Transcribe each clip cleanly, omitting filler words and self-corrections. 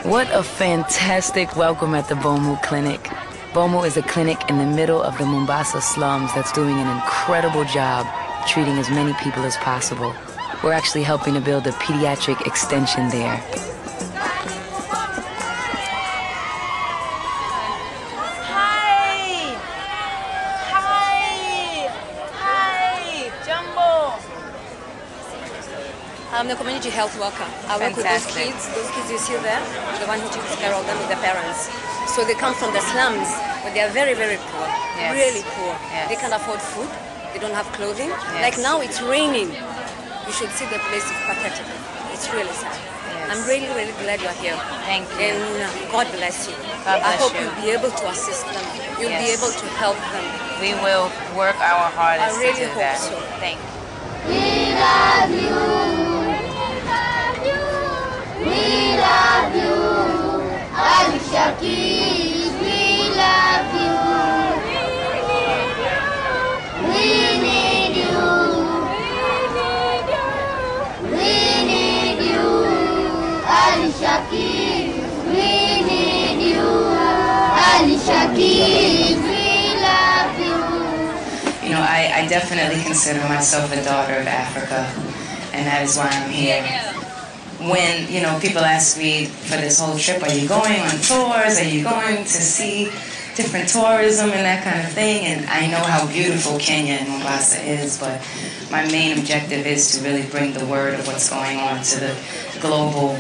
What a fantastic welcome at the Bomu Clinic. Bomu is a clinic in the middle of the Mombasa slums that's doing an incredible job treating as many people as possible. We're actually helping to build a pediatric extension there. I'm the community health worker. I work with those kids you see there, the one who takes care of them with their parents. So they come from the slums, but they are very, very poor, really poor. Yes. They can't afford food, they don't have clothing. Yes. Like now it's raining. You should see the place is pathetic. It's really sad. Yes. I'm really, really glad you're here. Thank you. And God bless you. God bless I hope you. You'll be able to assist them. You'll be able to help them. We will work our hardest I really to do hope that. so. Thank you. We love you. We love you, Alicia kids, we love you. We need you. We need you, Alicia kids, we need you. Alicia kids, we love you. You know, I definitely consider myself a daughter of Africa, and that is why I'm here. When, you know, people ask me for this whole trip, are you going on tours? Are you going to see different tourism and that kind of thing? And I know how beautiful Kenya and Mombasa is, but my main objective is to really bring the word of what's going on to the global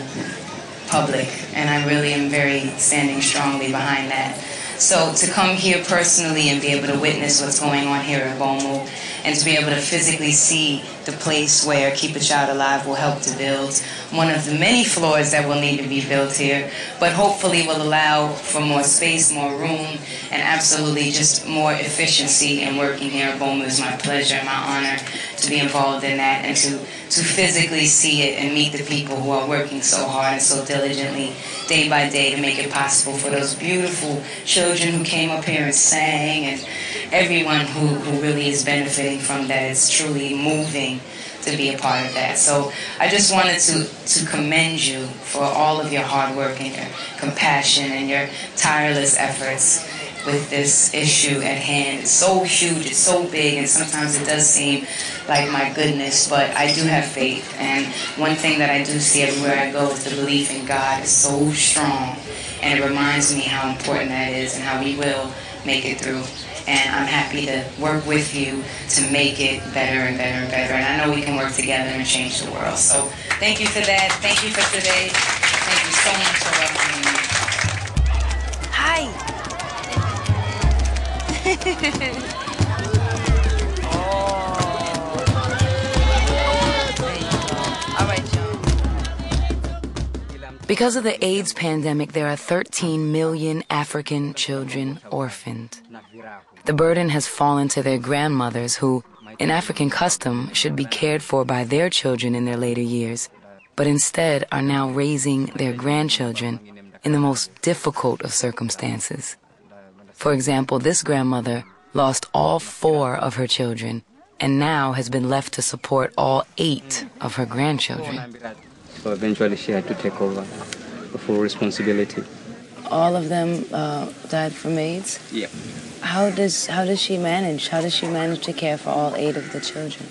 public. And I really am very standing strongly behind that. So to come here personally and be able to witness what's going on here at Bomu, and to be able to physically see the place where Keep a Child Alive will help to build one of the many floors that will need to be built here, but hopefully will allow for more space, more room, and absolutely just more efficiency in working here at Bomu. Is my pleasure and my honor to be involved in that and to physically see it and meet the people who are working so hard and so diligently day by day to make it possible for those beautiful children who came up here and sang, and everyone who really is benefiting from that. It's truly moving to be a part of that. So I just wanted to commend you for all of your hard work and your compassion and your tireless efforts with this issue at hand. It's so huge, it's so big, and sometimes it does seem like, my goodness, but I do have faith. And one thing that I do see everywhere I go is the belief in God is so strong, and it reminds me how important that is and how we will make it through. And I'm happy to work with you to make it better and better and better. And I know we can work together and change the world. So thank you for that. Thank you for today. Thank you so much for welcoming me. Hi. Because of the AIDS pandemic, there are 13 million African children orphaned. The burden has fallen to their grandmothers who, in African custom, should be cared for by their children in their later years, but instead are now raising their grandchildren in the most difficult of circumstances. For example, this grandmother lost all 4 of her children and now has been left to support all 8 of her grandchildren. So eventually she had to take over the full responsibility. All of them died from AIDS? Yeah. How does she manage? How does she manage to care for all 8 of the children?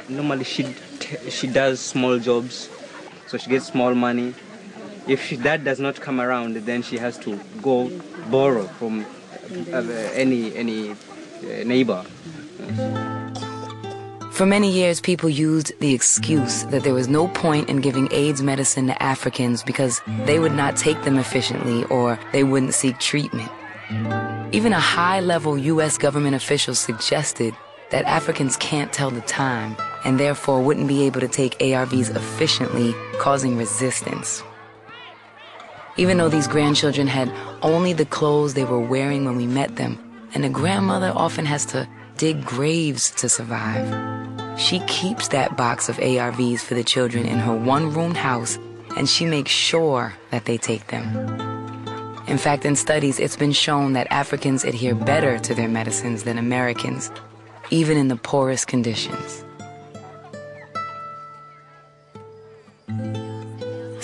Normally she does small jobs, so she gets small money. If that does not come around, then she has to go borrow from any neighbor. For many years, people used the excuse that there was no point in giving AIDS medicine to Africans because they would not take them efficiently or they wouldn't seek treatment. Even a high-level U.S. government official suggested that Africans can't tell the time and therefore wouldn't be able to take ARVs efficiently, causing resistance. Even though these grandchildren had only the clothes they were wearing when we met them, and the grandmother often has to dig graves to survive, she keeps that box of ARVs for the children in her one-roomed house, and she makes sure that they take them. In fact, in studies, it's been shown that Africans adhere better to their medicines than Americans, even in the poorest conditions.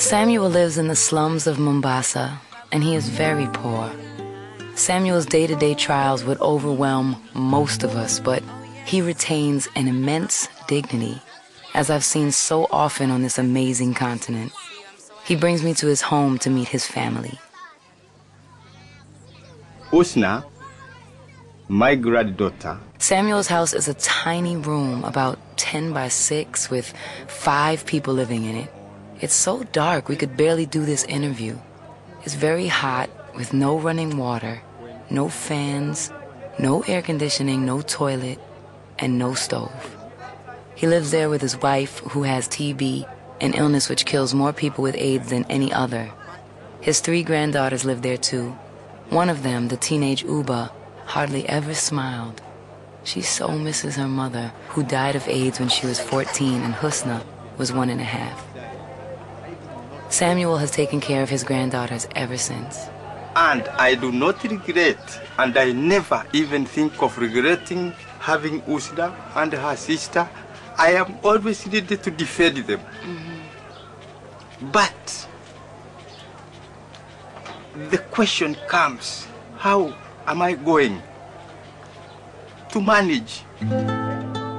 Samuel lives in the slums of Mombasa, and he is very poor. Samuel's day-to-day trials would overwhelm most of us, but he retains an immense dignity, as I've seen so often on this amazing continent. He brings me to his home to meet his family. Usna, my granddaughter. Samuel's house is a tiny room, about 10 by 6, with 5 people living in it. It's so dark we could barely do this interview. It's very hot, with no running water, no fans, no air conditioning, no toilet, and no stove. He lives there with his wife, who has TB, an illness which kills more people with AIDS than any other. His 3 granddaughters live there too. One of them, the teenage Uba, hardly ever smiled. She so misses her mother, who died of AIDS when she was 14, and Husna was 1.5. Samuel has taken care of his granddaughters ever since. And I do not regret, and I never even think of regretting having Usna and her sister. I am always ready to defend them. But the question comes, how am I going to manage?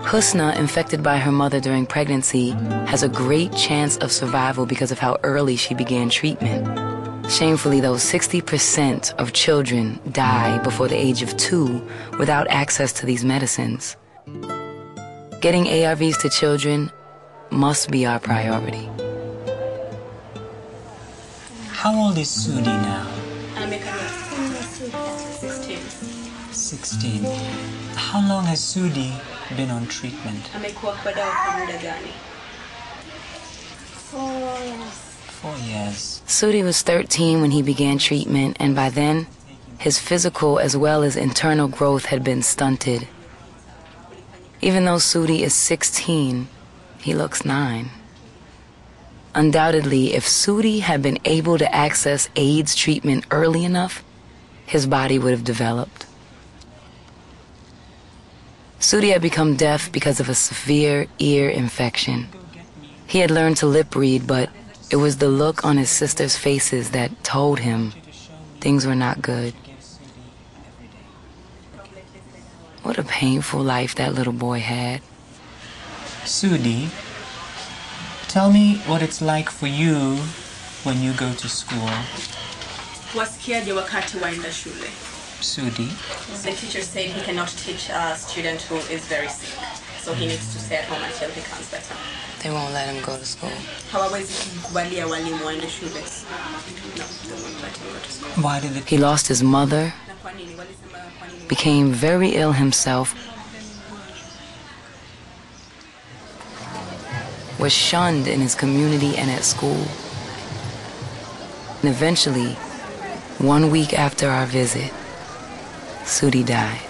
Husna, infected by her mother during pregnancy, has a great chance of survival because of how early she began treatment. Shamefully, though, 60% of children die before the age of 2 without access to these medicines. Getting ARVs to children must be our priority. How old is Sudi now? 16. How long has Sudi been on treatment? 4 years. Sudi was 13 when he began treatment, and by then, his physical as well as internal growth had been stunted. Even though Sudi is 16, he looks 9. Undoubtedly, if Sudi had been able to access AIDS treatment early enough, his body would have developed. Sudi had become deaf because of a severe ear infection. He had learned to lip read, but it was the look on his sisters' faces that told him things were not good. What a painful life that little boy had. Sudi, tell me what it's like for you when you go to school. Sudi? The teacher said he cannot teach a student who is very sick, so he needs to stay at home until he becomes better. They won't let him go to school. Why did He lost his mother, became very ill himself, was shunned in his community and at school. And eventually, 1 week after our visit, Sudi died.